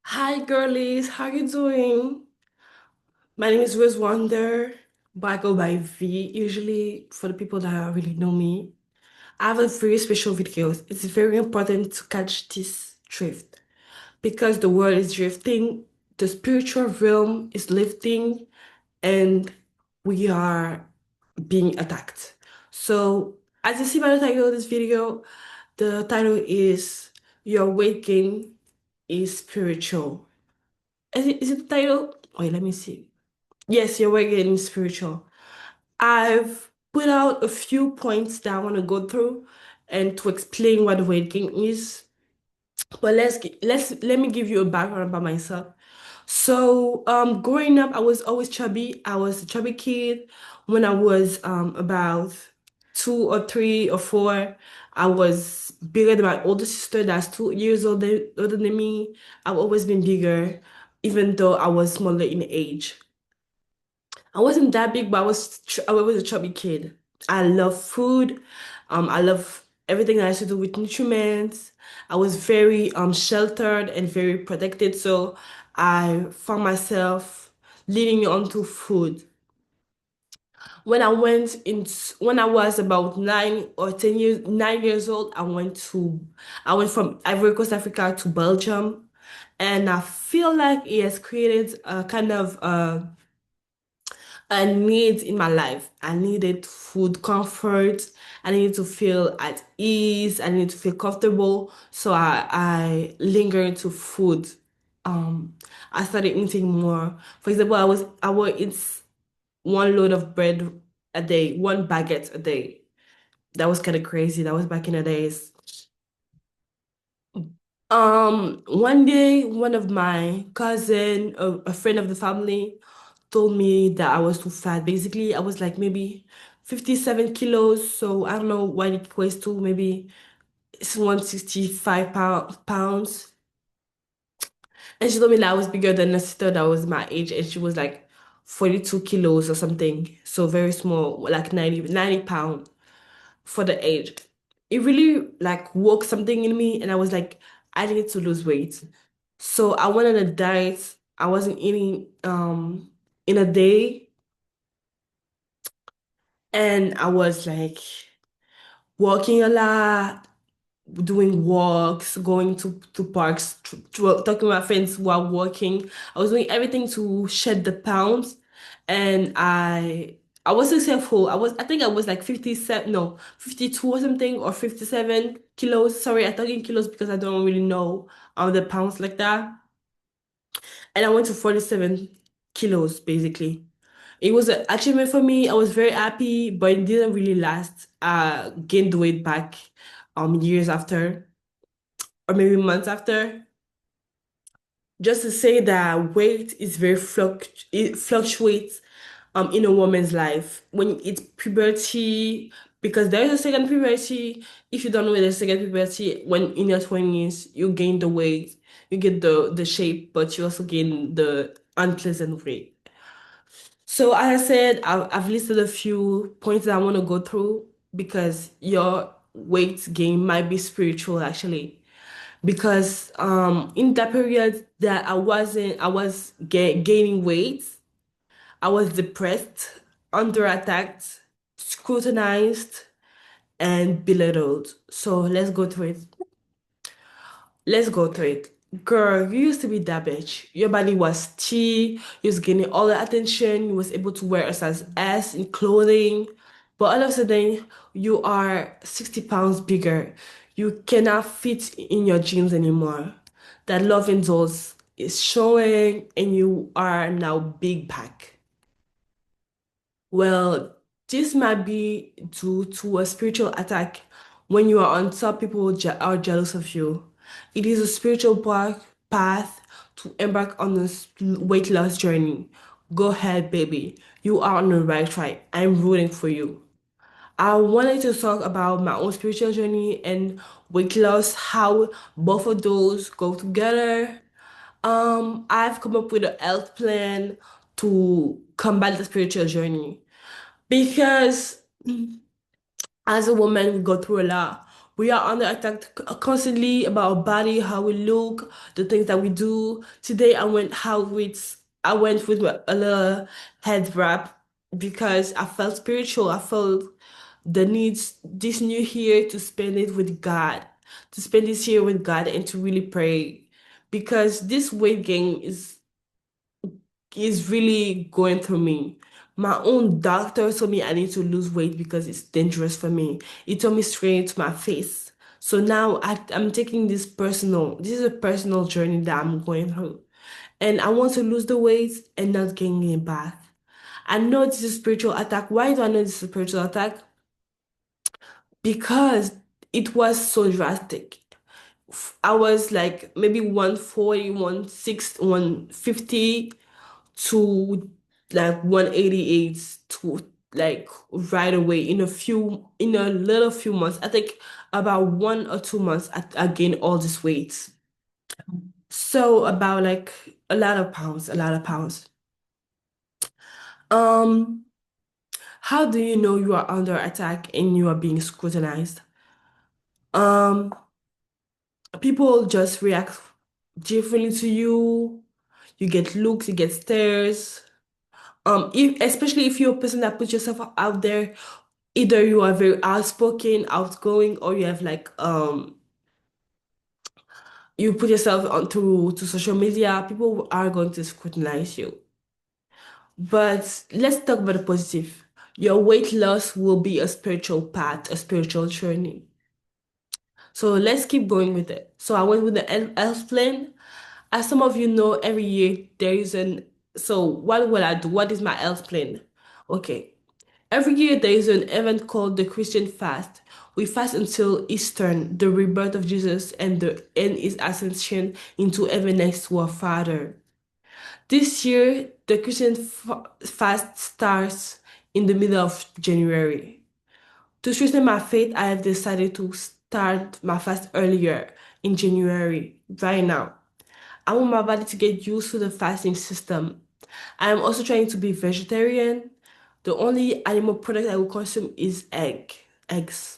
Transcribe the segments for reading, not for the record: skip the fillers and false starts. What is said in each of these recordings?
Hi girlies, how you doing? My name is Rose Wonder, but I go by V usually for the people that really know me. I have a very special video. It's very important to catch this drift because the world is drifting, the spiritual realm is lifting, and we are being attacked. So, as you see by the title of this video, the title is Your Weight Gain is Spiritual. Is it the title? Wait, let me see. Yes, you're getting spiritual. I've put out a few points that I want to go through and to explain what weight gain is. But let me give you a background about myself. So, growing up, I was always chubby. I was a chubby kid. When I was about 2 or 3 or 4, I was bigger than my older sister that's 2 years older than me. I've always been bigger, even though I was smaller in age. I wasn't that big, but I was a chubby kid. I love food. I love everything that has to do with nutrients. I was very sheltered and very protected, so I found myself leaning onto food. When I was about 9 years old, I went from Ivory Coast, Africa to Belgium, and I feel like it has created a kind of a need in my life. I needed food comfort. I needed to feel at ease. I needed to feel comfortable. So I lingered to food. Um, I started eating more. For example, I would eat one load of bread a day, one baguette a day. That was kind of crazy. That was back in the days. One day, one of my cousin, a friend of the family, told me that I was too fat. Basically, I was like maybe 57 kilos. So I don't know what it equates to. Maybe it's 165 pounds. And she told me that I was bigger than a sister that was my age, and she was like 42 kilos or something. So very small, like 90 pounds for the age. It really like woke something in me, and I was like, I need to lose weight. So I went on a diet. I wasn't eating in a day, and I was like walking a lot, doing walks, going to parks, talking to my friends while walking. I was doing everything to shed the pounds, and I was successful. I think I was like 57, no, 52 or something, or 57 kilos. Sorry, I'm talking kilos because I don't really know the pounds like that. And I went to 47 kilos basically. It was an achievement for me. I was very happy, but it didn't really last. Gained the weight back years after, or maybe months after. Just to say that weight is it fluctuates in a woman's life when it's puberty, because there is a second puberty. If you don't know the second puberty, when in your 20s, you gain the weight, you get the shape, but you also gain the unpleasant weight. So as I said, I've listed a few points that I want to go through because your weight gain might be spiritual actually. Because in that period that I was gaining weight, I was depressed, under attacked, scrutinized, and belittled. So let's go through it. Girl, you used to be that bitch. Your body was T, you was getting all the attention, you was able to wear a size S in clothing. But all of a sudden, you are 60 pounds bigger. You cannot fit in your jeans anymore. That love and dolls is showing, and you are now big back. Well, this might be due to a spiritual attack. When you are on top, people are jealous of you. It is a spiritual path to embark on this weight loss journey. Go ahead, baby. You are on the right track. I'm rooting for you. I wanted to talk about my own spiritual journey and weight loss, how both of those go together. I've come up with a health plan to combat the spiritual journey. Because as a woman, we go through a lot. We are under attack constantly about our body, how we look, the things that we do. Today I went with a little head wrap because I felt spiritual. I felt the needs this new year to spend it with God, to spend this year with God and to really pray. Because this weight gain is really going through me. My own doctor told me I need to lose weight because it's dangerous for me. He told me straight into my face. So now I'm taking this is a personal journey that I'm going through. And I want to lose the weight and not gain it back. I know this is a spiritual attack. Why do I know this is a spiritual attack? Because it was so drastic. I was like maybe 140, 160, 150 to like 188 to like right away in a little few months. I think about 1 or 2 months I gained all this weight. So about like a lot of pounds, a lot of pounds. Um, how do you know you are under attack and you are being scrutinized? Um, People just react differently to you. You get looks, you get stares. Especially if you're a person that puts yourself out there, either you are very outspoken, outgoing, or you have like you put yourself onto to social media, people are going to scrutinize you. But let's talk about the positive. Your weight loss will be a spiritual path, a spiritual journey. So let's keep going with it. So I went with the health plan. As some of you know, every year there is an. So what will I do? What is my health plan? Okay. Every year there is an event called the Christian Fast. We fast until Easter, the rebirth of Jesus and his ascension into heaven next to our Father. This year, the Christian fast starts in the middle of January. To strengthen my faith, I have decided to start my fast earlier in January, right now. I want my body to get used to the fasting system. I am also trying to be vegetarian. The only animal product I will consume is eggs.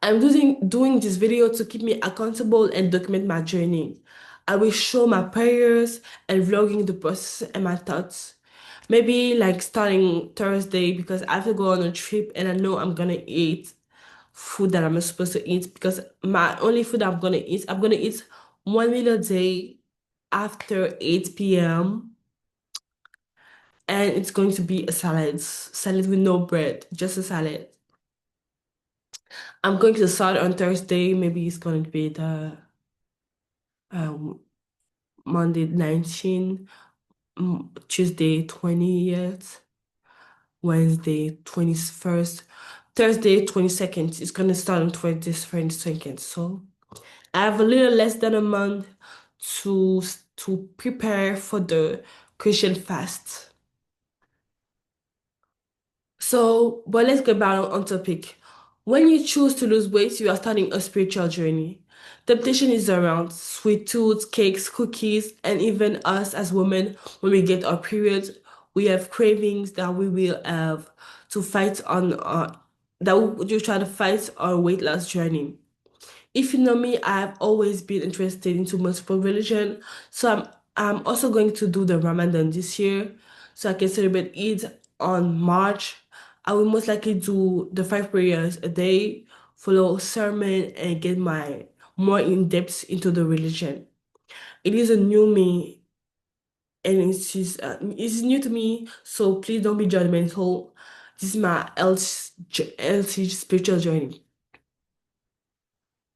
I'm doing this video to keep me accountable and document my journey. I will show my prayers and vlogging the process and my thoughts. Maybe like starting Thursday because I have to go on a trip and I know I'm gonna eat food that I'm not supposed to eat because my only food I'm gonna eat 1 meal a day after 8 p.m. and it's going to be a salad with no bread, just a salad. I'm going to start on Thursday. Maybe it's going to be the um, Monday 19, Tuesday 20th, Wednesday 21st, Thursday 22nd. It's going to start on 22nd. So I have a little less than a month to to prepare for the Christian fast. So, but let's get back on topic. When you choose to lose weight, you are starting a spiritual journey. Temptation is around sweet tooths, cakes, cookies, and even us as women, when we get our periods, we have cravings that we will have to fight on that we try to fight our weight loss journey. If you know me, I've always been interested into multiple religion. So I'm also going to do the Ramadan this year. So I can celebrate Eid on March. I will most likely do the 5 prayers a day, follow sermon, and get my more in depth into the religion. It is a new me, and it's new to me. So please don't be judgmental. This is my healthy spiritual journey.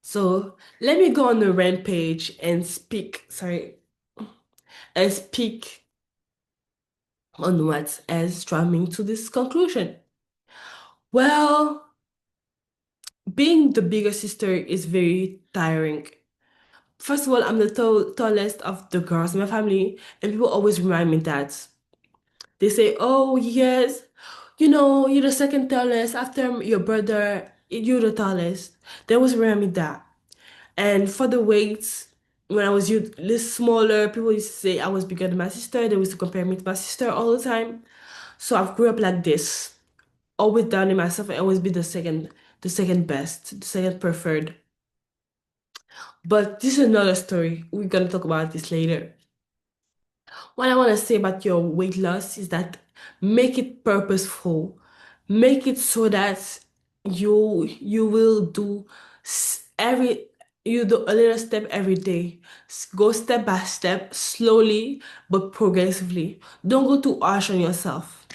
So let me go on the rampage and speak on what has drawn me to this conclusion. Well, being the bigger sister is very tiring. First of all, I'm the tallest of the girls in my family, and people always remind me that. They say, "Oh, yes, you're the second tallest after your brother, you're the tallest." They always remind me that. And for the weights, when I was little smaller, people used to say I was bigger than my sister. They used to compare me to my sister all the time. So I've grew up like this, always doubting myself and always be the second. the second best, the second preferred. But this is another story. We're gonna talk about this later. What I want to say about your weight loss is that make it purposeful. Make it so that you will do every you do a little step every day. Go step by step, slowly but progressively. Don't go too harsh on yourself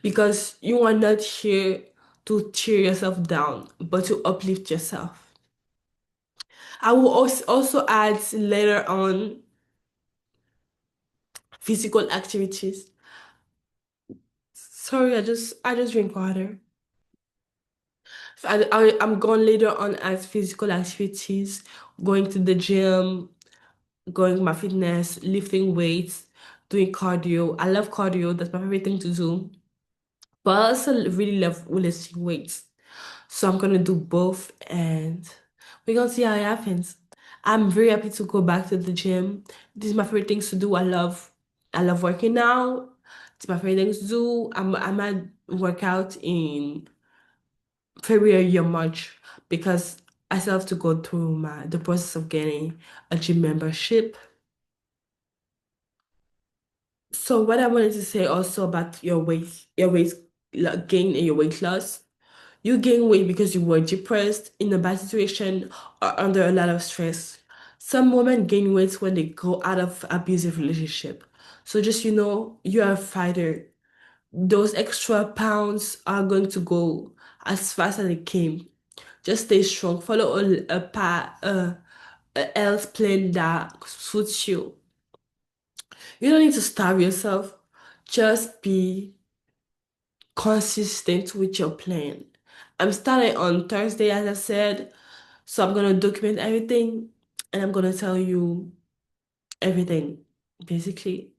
because you are not here to tear yourself down, but to uplift yourself. I will also add later on physical activities. Sorry, I just drink water. So I'm going later on as physical activities, going to the gym, going to my fitness, lifting weights, doing cardio. I love cardio. That's my favorite thing to do. But I also really love lifting weights. So I'm gonna do both and we're gonna see how it happens. I'm very happy to go back to the gym. This is my favorite things to do. I love working out. It's my favorite things to do. I might work out in February or March because I still have to go through the process of getting a gym membership. So what I wanted to say also about your weight gain and your weight loss. You gain weight because you were depressed, in a bad situation, or under a lot of stress. Some women gain weight when they go out of abusive relationship. So just you are a fighter. Those extra pounds are going to go as fast as it came. Just stay strong. Follow a health plan that suits you. You don't need to starve yourself. Just be consistent with your plan. I'm starting on Thursday, as I said, so I'm gonna document everything and I'm gonna tell you everything, basically.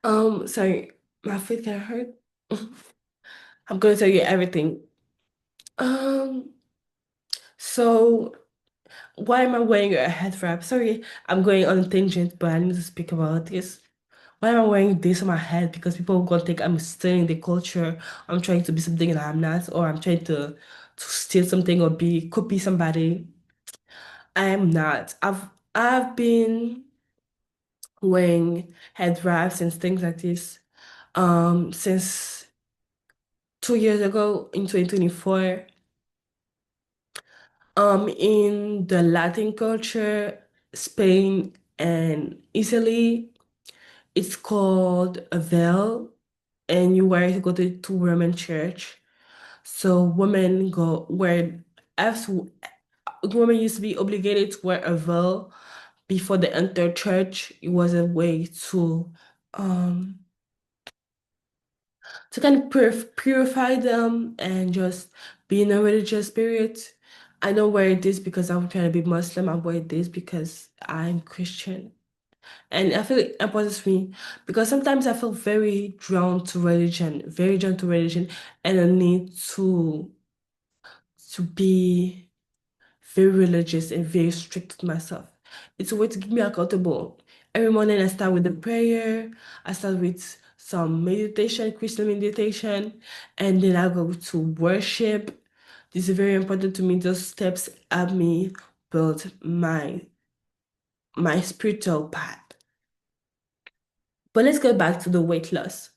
Sorry, my feet kind of hurt. I'm gonna tell you everything. Um, so why am I wearing a head wrap? Sorry, I'm going on a tangent, but I need to speak about this. Why am I wearing this on my head? Because people are gonna think I'm stealing the culture. I'm trying to be something that I'm not, or I'm trying to steal something or be copy somebody. I am not. I've been wearing head wraps and things like this since 2 years ago in 2024. In the Latin culture, Spain and Italy, it's called a veil, and you wear it to go to Roman church. So as women used to be obligated to wear a veil before they enter church. It was a way um to kind of purify them and just be in a religious spirit. I don't wear this because I'm trying to be Muslim. I wear this because I'm Christian. And I feel it important me because sometimes I feel very drawn to religion, and I need to be very religious and very strict with myself. It's a way to keep me accountable. Every morning I start with a prayer, I start with some meditation, Christian meditation, and then I go to worship. This is very important to me. Those steps help me build my spiritual path. But let's go back to the weight loss.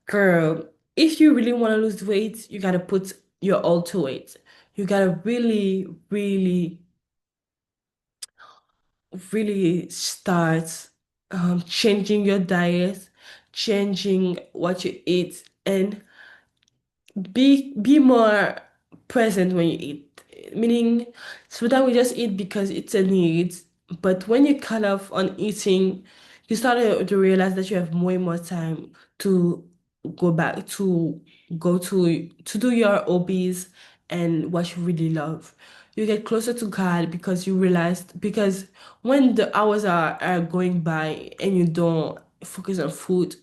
Girl, if you really want to lose weight, you gotta put your all to it. You gotta really, really start changing your diet, changing what you eat, and be more present when you eat. Meaning, sometimes we just eat because it's a need, but when you cut off on eating, you start to realize that you have more and more time to go back to go to do your hobbies and what you really love. You get closer to God because you realized because when the hours are going by and you don't focus on food,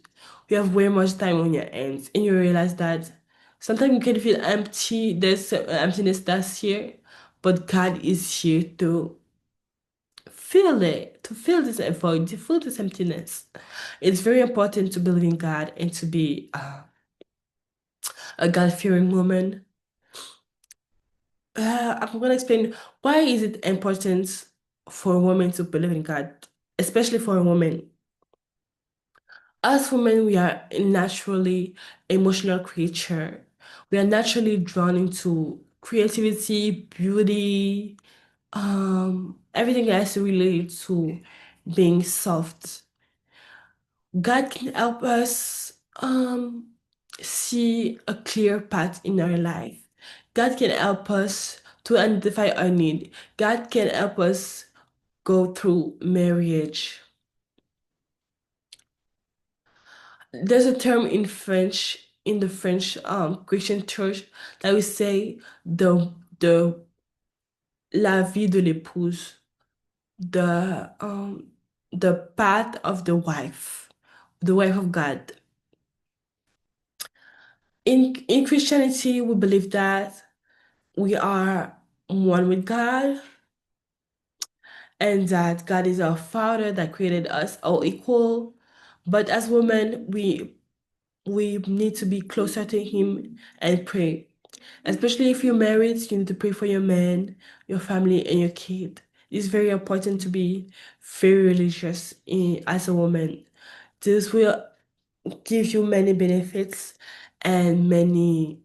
you have way much time on your hands and you realize that sometimes you can feel empty. There's some emptiness that's here, but God is here to feel it, to feel this void, to feel this emptiness. It's very important to believe in God and to be a God-fearing woman. I'm gonna explain why is it important for a woman to believe in God, especially for a woman. As women, we are naturally emotional creature. We are naturally drawn into creativity, beauty, everything that has to relate to being soft. God can help us see a clear path in our life. God can help us to identify our need. God can help us go through marriage. There's a term in French, in the French Christian church, that we say the la vie de l'épouse, the path of the wife of God. In Christianity, we believe that we are one with God and that God is our Father that created us all equal. But as women, we need to be closer to Him and pray. Especially if you're married, you need to pray for your man, your family, and your kid. It's very important to be very religious as a woman. This will give you many benefits and many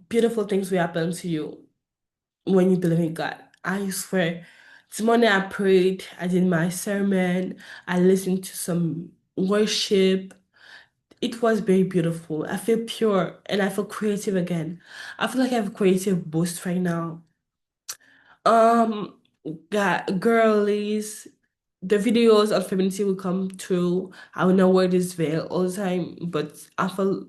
beautiful things will happen to you when you believe in God. I swear. This morning I prayed, I did my sermon, I listened to some worship. It was very beautiful. I feel pure and I feel creative again. I feel like I have a creative boost right now. Um, girlies, the videos on femininity will come through. I will not wear this veil all the time, but I feel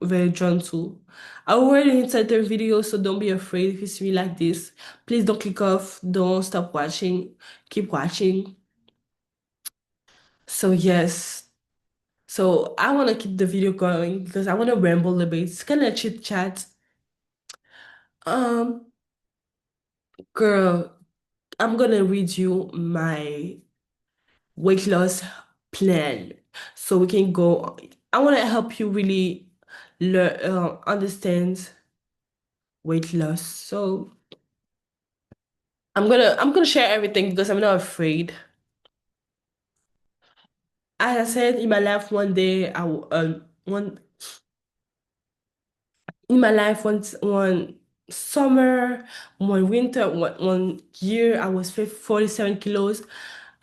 very drawn to. I will wear it inside the video, so don't be afraid if you see me like this. Please don't click off. Don't stop watching. Keep watching. So yes. So I want to keep the video going because I want to ramble a bit. It's kind of chit chat. Um, girl, I'm gonna read you my weight loss plan so we can go. I want to help you really learn, understand weight loss. So I'm gonna share everything because I'm not afraid. As I said in my life, one day one in my life one summer, one winter, one year, I was 47 kilos.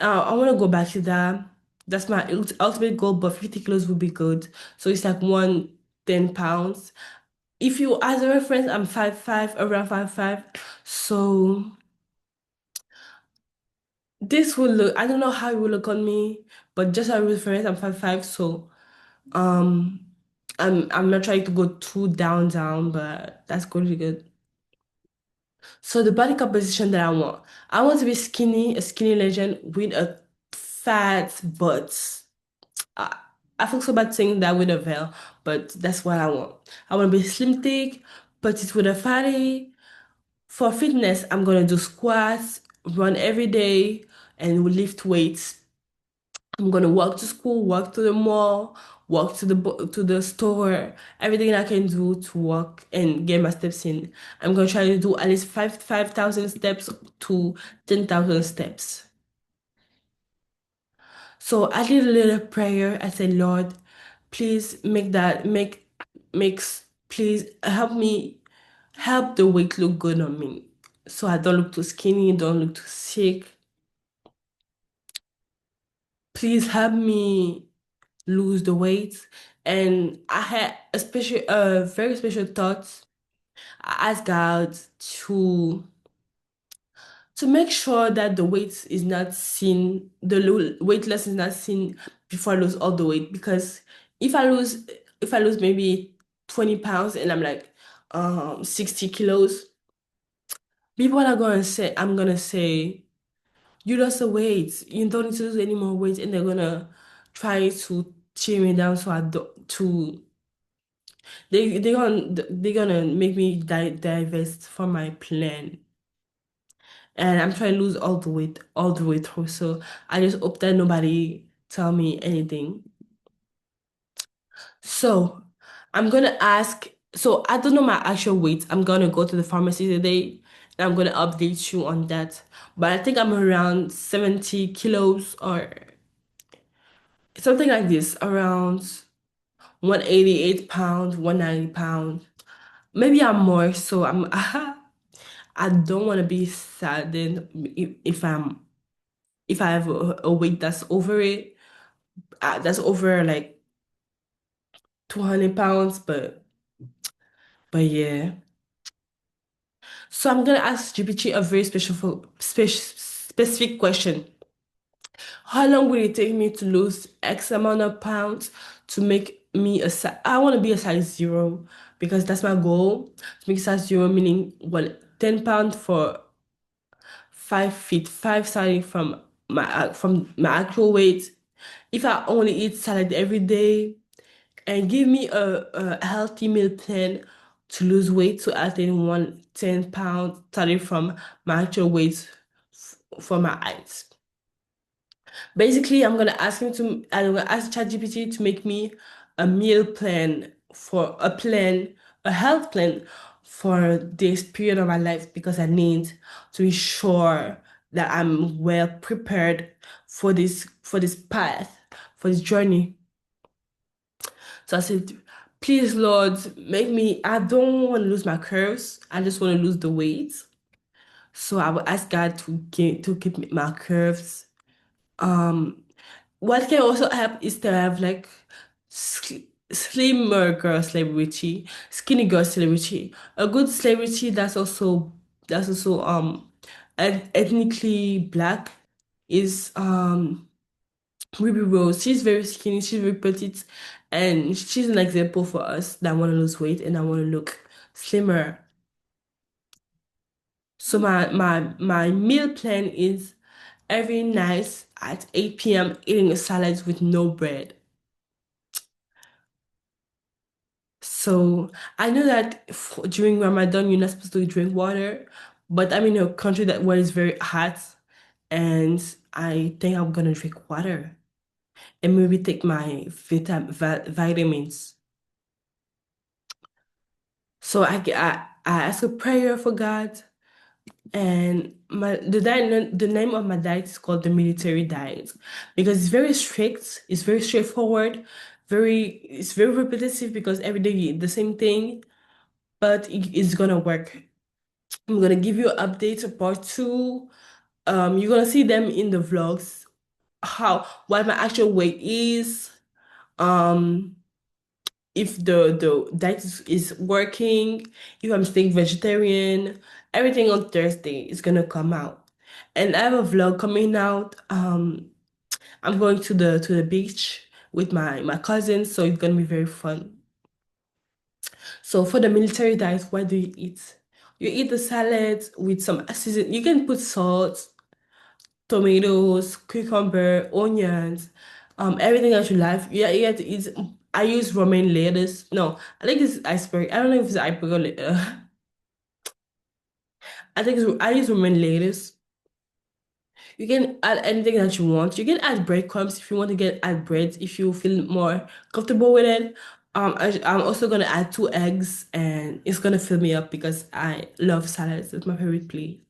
I want to go back to that. That's my ultimate goal, but 50 kilos would be good. So it's like 110 pounds. If you, as a reference, I'm 5'5", around 5'5". So this will look, I don't know how it will look on me, but just as a reference, I'm 5'5". So um, I'm not trying to go too down, but that's going to be good. So the body composition that I want to be skinny, a skinny legend with a fat butt. I, I feel so bad saying that with a veil, but that's what I want. I want to be slim thick, but it's with a fatty. For fitness, I'm gonna do squats, run every day, and lift weights. I'm gonna walk to school, walk to the mall, walk to to the store, everything I can do to walk and get my steps in. I'm gonna try to do at least 5,000 steps to 10,000 steps. So I did a little prayer. I said, Lord, please makes please help me help the weight look good on me. So I don't look too skinny, don't look too sick. Please help me lose the weight. And I had a special, very special thought. I asked God to to make sure that the weight is not seen, weight loss is not seen before I lose all the weight. Because if I lose, if I lose maybe 20 pounds and I'm like 60 kilos, people are gonna say, I'm gonna say, you lost the weight, you don't need to lose any more weight, and they're gonna try to tear me down so I don't to they're gonna make me divest from my plan. And I'm trying to lose all the way through. So I just hope that nobody tell me anything. So I'm gonna ask. So I don't know my actual weight. I'm gonna go to the pharmacy today and I'm gonna update you on that. But I think I'm around 70 kilos or something like this, around 188 pounds, 190 pounds. Maybe I'm more. So I'm I don't want to be saddened if I have a weight that's over it, that's over like 200 pounds, but yeah. So I'm gonna ask GPT a very specific question. How long will it take me to lose X amount of pounds to make me a size? I want to be a size zero because that's my goal. To make size zero, meaning what, 10 pounds for 5 feet, five starting from my actual weight. If I only eat salad every day and give me a healthy meal plan to lose weight to attain 10 pounds starting from my actual weight for my height. Basically, I'm gonna ask ChatGPT to make me a meal plan for a health plan for this period of my life because I need to be sure that I'm well prepared for this path, for this journey. So I said, please, Lord, I don't want to lose my curves. I just want to lose the weight. So I will ask God to keep my curves. Um, what can also help is to have like slimmer girl celebrity, skinny girl celebrity. A good celebrity that's also ethnically black is Ruby Rose. She's very skinny, she's very petite, and she's an example for us that want to lose weight and I want to look slimmer. So my meal plan is every night at 8 p.m. eating a salad with no bread. So I know that during Ramadan you're not supposed to drink water, but I'm in a country that where it's very hot, and I think I'm gonna drink water and maybe take my vitamins. So I ask a prayer for God, and the name of my diet is called the military diet because it's very strict, it's very straightforward, it's very repetitive because every day you eat the same thing, but it's gonna work. I'm gonna give you an update of part two. You're gonna see them in the vlogs, how what my actual weight is, um, if the diet is working, if I'm staying vegetarian, everything on Thursday is gonna come out. And I have a vlog coming out. I'm going to the beach with my cousins, so it's gonna be very fun. So for the military diet, what do you eat? You eat the salad with some season. You can put salt, tomatoes, cucumber, onions, everything that you like. Yeah, you have to eat. I use romaine lettuce. No, I think it's iceberg. I don't know if it's iceberg or I use romaine lettuce. You can add anything that you want. You can add breadcrumbs if you want to add bread if you feel more comfortable with it. I'm also gonna add 2 eggs and it's gonna fill me up because I love salads. It's my favorite plate.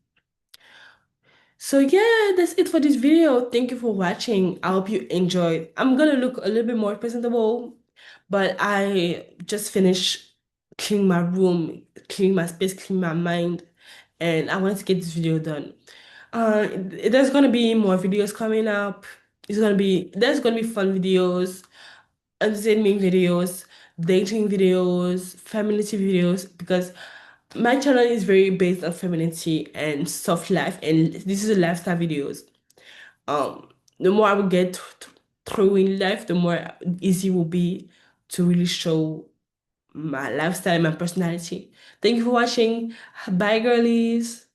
So yeah, that's it for this video. Thank you for watching. I hope you enjoyed. I'm gonna look a little bit more presentable, but I just finished cleaning my room, cleaning my space, cleaning my mind, and I wanted to get this video done. There's gonna be more videos coming up. There's gonna be fun videos, entertainment videos, dating videos, femininity videos, because my channel is very based on femininity and soft life, and this is a lifestyle videos. The more I will get through in life, the more easy it will be to really show my lifestyle, my personality. Thank you for watching. Bye, girlies.